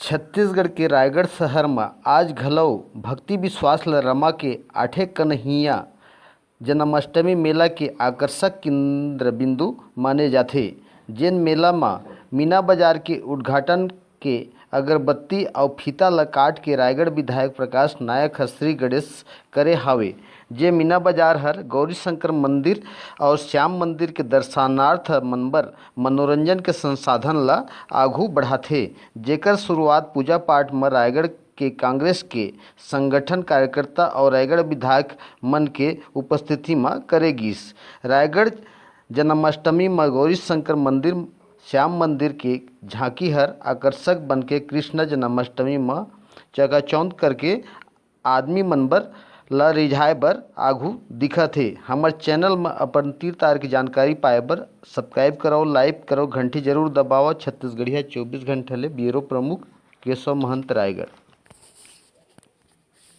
छत्तीसगढ़ के रायगढ़ शहर में आज घलौ भक्ति विश्वास ल रमा के आठे कन्हैया जन्माष्टमी मेला के आकर्षक केंद्र बिंदु माने जाथे। जेन मेला में मीना बाजार के उद्घाटन के अगरबत्ती अउ फीता ल काट के रायगढ़ विधायक प्रकाश नायक हर श्री गणेश करे हावे। जे मीना बाजार हर गौरीशंकर मंदिर और श्याम मंदिर के दर्शनार्थ मनबर मनोरंजन के संसाधन ला आघू बढ़ाथे। जेकर शुरुआत पूजा पाठ में रायगढ़ के कांग्रेस के संगठन कार्यकर्ता और रायगढ़ विधायक मन के उपस्थिति में करे गिस। रायगढ़ जन्माष्टमी में गौरीशंकर मंदिर श्याम मंदिर के झांकी हर आकर्षक बनके कृष्ण जन्माष्टमी में चकाचौंध करके आदमी मनबर ला रिझाए बर आघू दिखत हे। हमर चैनल में अपन तीर तार की जानकारी पाए बर सब्सक्राइब करो, लाइक करो, घंटी जरूर दबाओ। छत्तीसगढ़िया 24 घंटे ले ब्यूरो प्रमुख केशव महंत, रायगढ़।